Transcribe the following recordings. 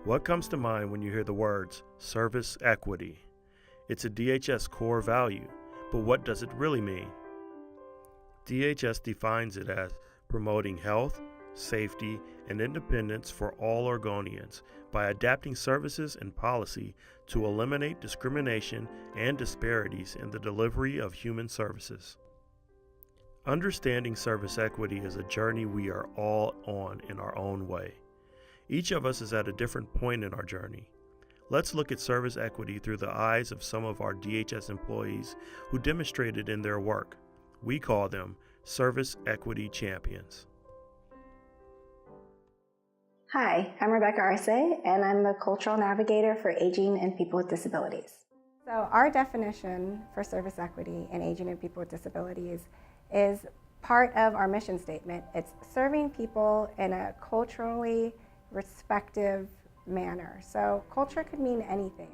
What comes to mind when you hear the words service equity? It's a DHS core value, but what does it really mean? DHS defines it as promoting health, safety, and independence for all Oregonians by adapting services and policy to eliminate discrimination and disparities in the delivery of human services. Understanding service equity is a journey we are all on in our own way. Each of us is at a different point in our journey. Let's look at service equity through the eyes of some of our DHS employees who demonstrated in their work. We call them Service Equity Champions. Hi, I'm Rebecca Arce, and I'm the Cultural Navigator for Aging and People with Disabilities. So our definition for service equity and aging and people with disabilities is part of our mission statement. It's serving people in a culturally respective manner. So culture could mean anything.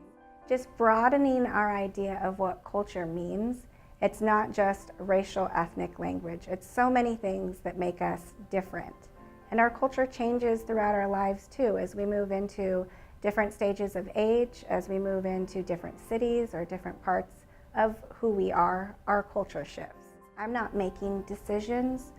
Just broadening our idea of what culture means. It's not just racial, ethnic language. It's so many things that make us different. And our culture changes throughout our lives too, as we move into different stages of age, as we move into different cities or different parts of who we are, our culture shifts. I'm not making decisions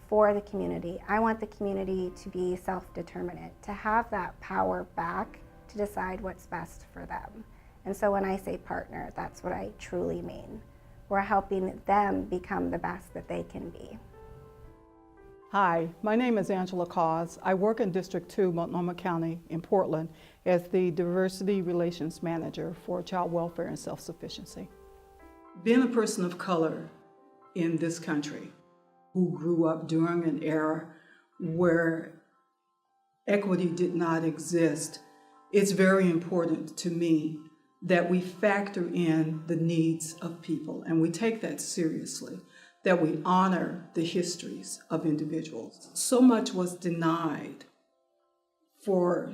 for the community. I want the community to be self-determinant, to have that power back to decide what's best for them. And so when I say partner, that's what I truly mean. We're helping them become the best that they can be. Hi, my name is Angela Cause. I work in District 2, Multnomah County in Portland as the Diversity Relations Manager for Child Welfare and Self-Sufficiency. Being a person of color in this country who grew up during an era where equity did not exist, it's very important to me that we factor in the needs of people, and we take that seriously, that we honor the histories of individuals. So much was denied for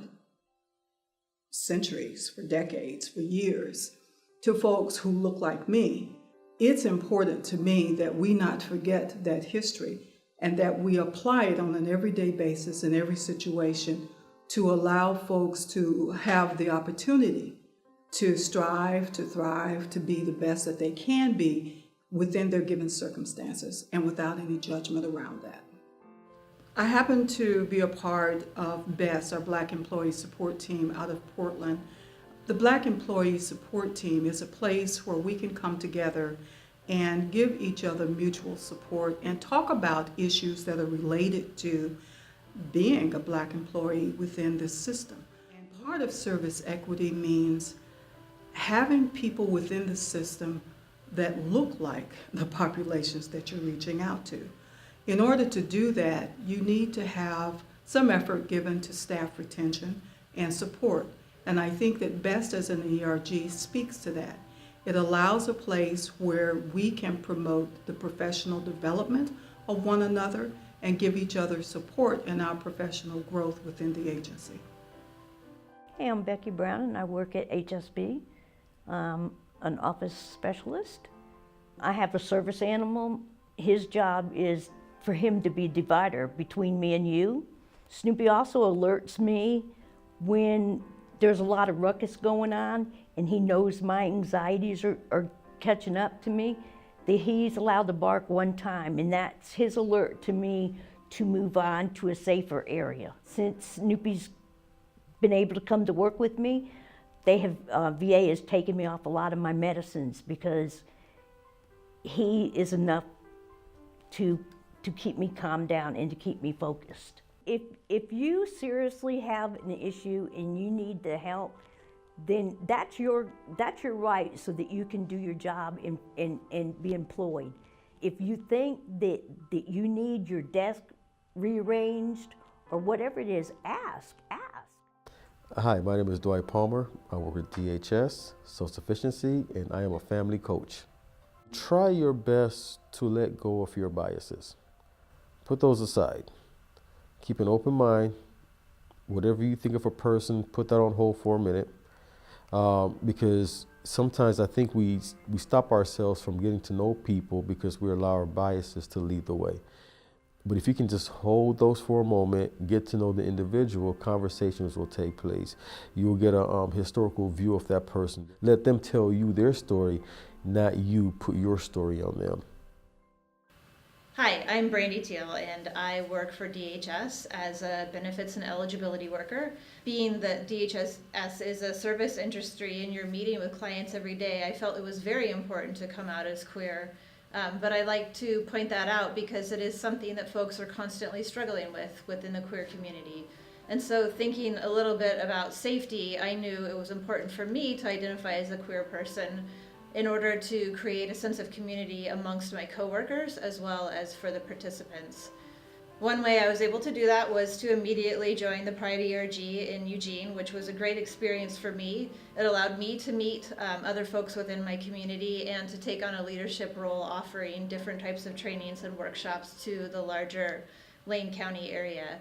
centuries, for decades, for years, to folks who look like me. It's important to me that we not forget that history and that we apply it on an everyday basis in every situation to allow folks to have the opportunity to strive, to thrive, to be the best that they can be within their given circumstances and without any judgment around that. I happen to be a part of BEST, our Black Employee Support Team out of Portland. The Black Employee Support Team is a place where we can come together and give each other mutual support and talk about issues that are related to being a Black employee within this system. And part of service equity means having people within the system that look like the populations that you're reaching out to. In order to do that, you need to have some effort given to staff retention and support. And I think that BEST as an ERG speaks to that. It allows a place where we can promote the professional development of one another and give each other support in our professional growth within the agency. Hey, I'm Becky Brown and I work at HSB. An office specialist. I have a service animal. His job is for him to be a divider between me and you. Snoopy also alerts me when there's a lot of ruckus going on and he knows my anxieties are catching up to me, that he's allowed to bark one time, and that's his alert to me to move on to a safer area. Since Snoopy's been able to come to work with me, VA has taken me off a lot of my medicines because he is enough to keep me calmed down and to keep me focused. If you seriously have an issue and you need the help, then that's your right so that you can do your job and be employed. If you think that you need your desk rearranged or whatever it is, ask. Hi, my name is Dwight Palmer. I work with DHS, Self-Sufficiency, and I am a family coach. Try your best to let go of your biases. Put those aside. Keep an open mind. Whatever you think of a person, put that on hold for a minute. Because sometimes I think we stop ourselves from getting to know people because we allow our biases to lead the way. But if you can just hold those for a moment, get to know the individual, conversations will take place. You'll get a historical view of that person. Let them tell you their story, not you put your story on them. Hi, I'm Brandy Teal, and I work for DHS as a benefits and eligibility worker. Being that DHS is a service industry and you're meeting with clients every day, I felt it was very important to come out as queer. But I like to point that out because it is something that folks are constantly struggling with within the queer community. And so thinking a little bit about safety, I knew it was important for me to identify as a queer person in order to create a sense of community amongst my coworkers as well as for the participants. One way I was able to do that was to immediately join the Pride ERG in Eugene, which was a great experience for me. It allowed me to meet other folks within my community and to take on a leadership role offering different types of trainings and workshops to the larger Lane County area.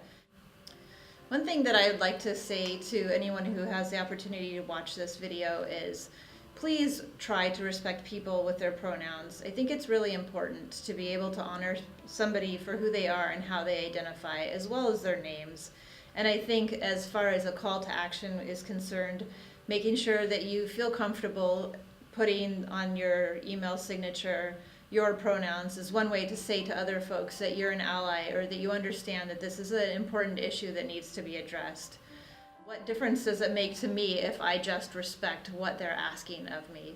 One thing that I would like to say to anyone who has the opportunity to watch this video is please try to respect people with their pronouns. I think it's really important to be able to honor somebody for who they are and how they identify, as well as their names. And I think as far as a call to action is concerned, making sure that you feel comfortable putting on your email signature your pronouns is one way to say to other folks that you're an ally or that you understand that this is an important issue that needs to be addressed. What difference does it make to me if I just respect what they're asking of me?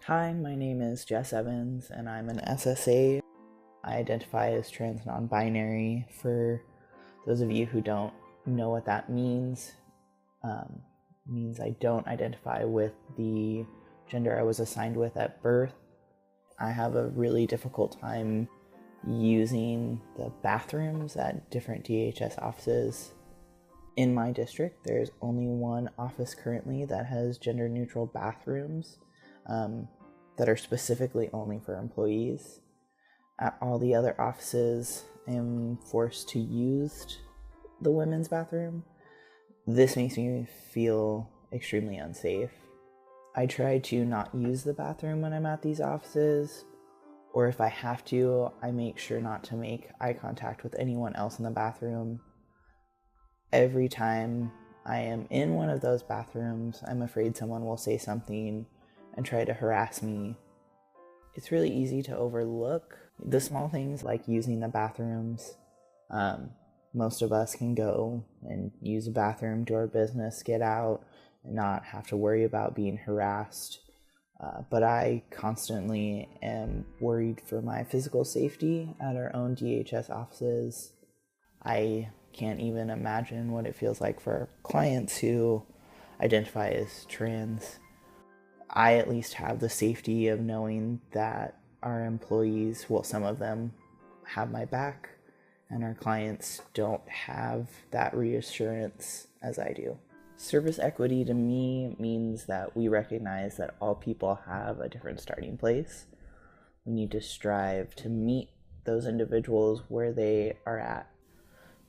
Hi, my name is Jess Evans and I'm an SSA. I identify as trans non-binary. For those of you who don't know what that means I don't identify with the gender I was assigned with at birth. I have a really difficult time using the bathrooms at different DHS offices. In my district, there's only one office currently that has gender-neutral bathrooms that are specifically only for employees. At all the other offices, I'm forced to use the women's bathroom. This makes me feel extremely unsafe. I try to not use the bathroom when I'm at these offices, or if I have to, I make sure not to make eye contact with anyone else in the bathroom. Every time I am in one of those bathrooms, I'm afraid someone will say something and try to harass me. It's really easy to overlook the small things like using the bathrooms. Most of us can go and use a bathroom, do our business, get out, and not have to worry about being harassed. But I constantly am worried for my physical safety at our own DHS offices. I can't even imagine what it feels like for clients who identify as trans. I at least have the safety of knowing that our employees, well, some of them have my back, and our clients don't have that reassurance as I do. Service equity to me means that we recognize that all people have a different starting place. We need to strive to meet those individuals where they are at.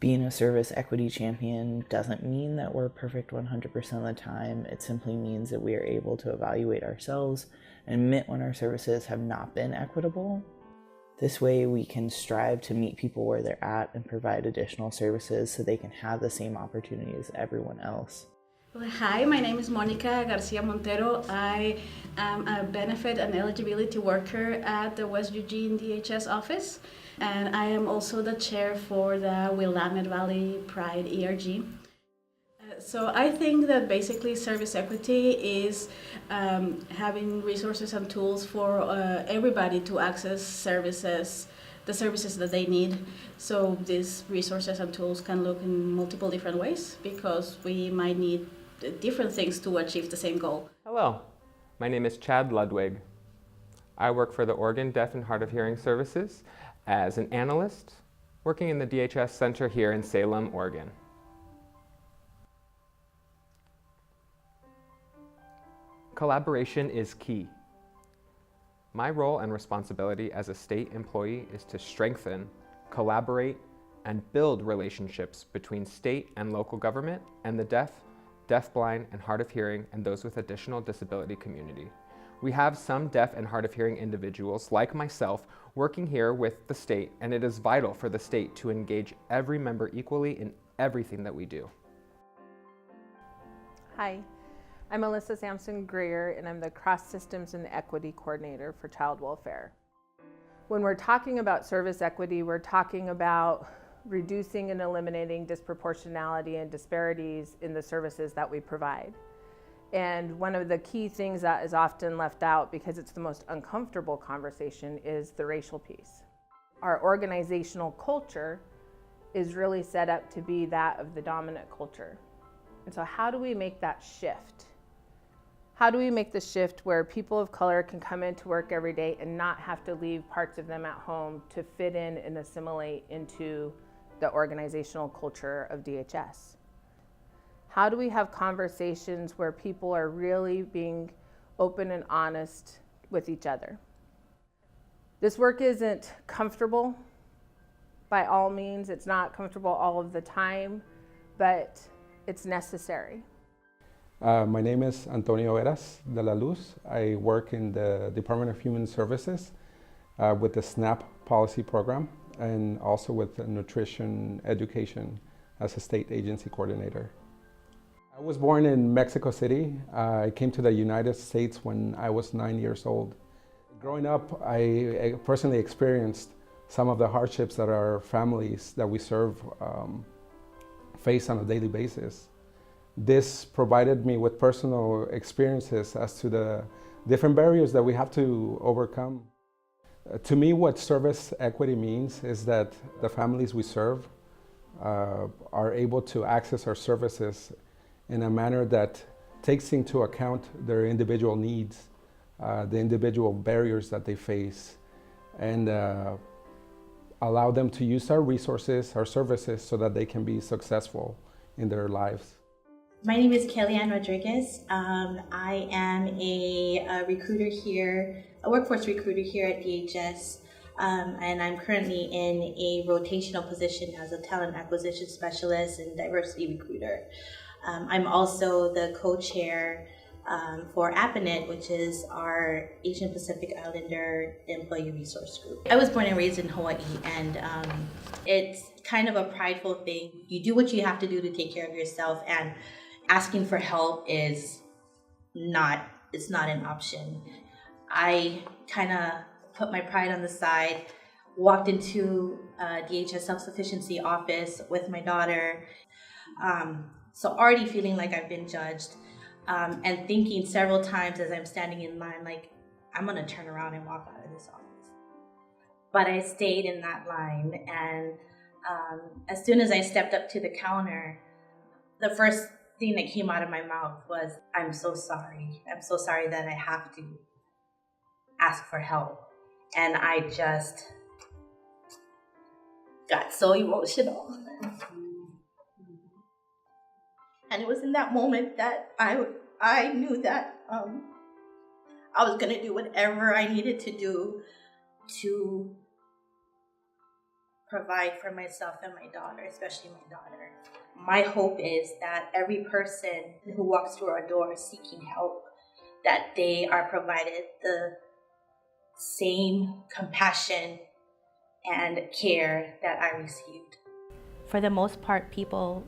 Being a service equity champion doesn't mean that we're perfect 100% of the time. It simply means that we are able to evaluate ourselves and admit when our services have not been equitable. This way we can strive to meet people where they're at and provide additional services so they can have the same opportunity as everyone else. Hi, my name is Monica Garcia Montero. I am a benefit and eligibility worker at the West Eugene DHS office, and I am also the chair for the Willamette Valley Pride ERG. So I think that basically service equity is having resources and tools for everybody to access the services that they need. So these resources and tools can look in multiple different ways because we might need different things to achieve the same goal. Hello, my name is Chad Ludwig. I work for the Oregon Deaf and Hard of Hearing Services as an analyst working in the DHS Center here in Salem, Oregon. Collaboration is key. My role and responsibility as a state employee is to strengthen, collaborate, and build relationships between state and local government and the deaf, deafblind, and hard of hearing, and those with additional disability community. We have some deaf and hard of hearing individuals, like myself, working here with the state, and it is vital for the state to engage every member equally in everything that we do. Hi, I'm Alyssa Sampson-Greer, and I'm the Cross Systems and Equity Coordinator for Child Welfare. When we're talking about service equity, we're talking about reducing and eliminating disproportionality and disparities in the services that we provide. And one of the key things that is often left out, because it's the most uncomfortable conversation, is the racial piece. Our organizational culture is really set up to be that of the dominant culture. And so how do we make that shift? How do we make the shift where people of color can come into work every day and not have to leave parts of them at home to fit in and assimilate into the organizational culture of DHS? How do we have conversations where people are really being open and honest with each other? This work isn't comfortable by all means. It's not comfortable all of the time, but it's necessary. My name is Antonio Eras de la Luz. I work in the Department of Human Services with the SNAP policy program and also with nutrition education as a state agency coordinator. I was born in Mexico City. I came to the United States when I was 9 years old. Growing up, I personally experienced some of the hardships that our families that we serve face on a daily basis. This provided me with personal experiences as to the different barriers that we have to overcome. To me, what service equity means is that the families we serve are able to access our services in a manner that takes into account their individual needs, the individual barriers that they face, and allow them to use our resources, our services, so that they can be successful in their lives. My name is Kellyanne Rodriguez. I am a recruiter here, a workforce recruiter here at DHS, and I'm currently in a rotational position as a talent acquisition specialist and diversity recruiter. I'm also the co-chair for APANET, which is our Asian Pacific Islander Employee Resource Group. I was born and raised in Hawaii, and it's kind of a prideful thing. You do what you have to do to take care of yourself, and asking for help is not an option. I kind of put my pride on the side, walked into DHS self-sufficiency office with my daughter. So already feeling like I've been judged, and thinking several times as I'm standing in line, like, I'm gonna turn around and walk out of this office. But I stayed in that line, and as soon as I stepped up to the counter, the first thing that came out of my mouth was, I'm so sorry. I'm so sorry that I have to ask for help. And I just got so emotional. And it was in that moment that I knew that I was gonna do whatever I needed to do to provide for myself and my daughter, especially my daughter. My hope is that every person who walks through our door seeking help, that they are provided the same compassion and care that I received. For the most part, people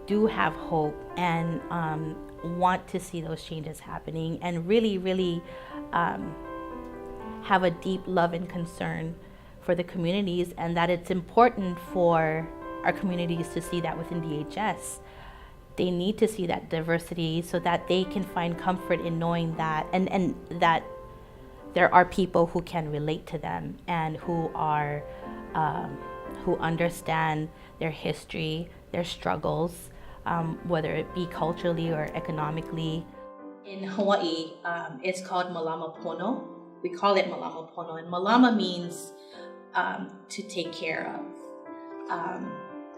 do have hope and want to see those changes happening, and really have a deep love and concern for the communities, and that it's important for our communities to see that within DHS. They need to see that diversity so that they can find comfort in knowing that, and that there are people who can relate to them and who are who understand their history, their struggles, whether it be culturally or economically. In Hawaii, it's called Malama Pono. We call it Malama Pono, and Malama means to take care of.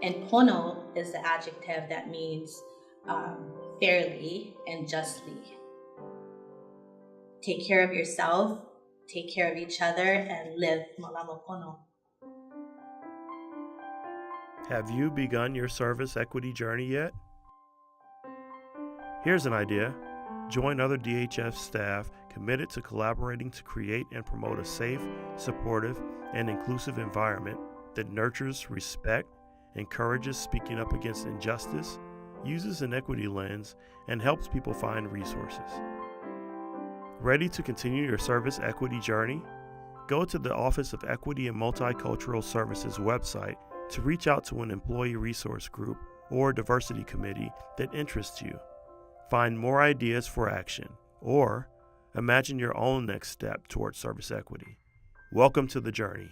And Pono is the adjective that means fairly and justly. Take care of yourself, take care of each other, and live Malama Pono. Have you begun your service equity journey yet? Here's an idea. Join other DHS staff committed to collaborating to create and promote a safe, supportive, and inclusive environment that nurtures respect, encourages speaking up against injustice, uses an equity lens, and helps people find resources. Ready to continue your service equity journey? Go to the Office of Equity and Multicultural Services website to reach out to an employee resource group or diversity committee that interests you. Find more ideas for action, or imagine your own next step towards service equity. Welcome to the journey.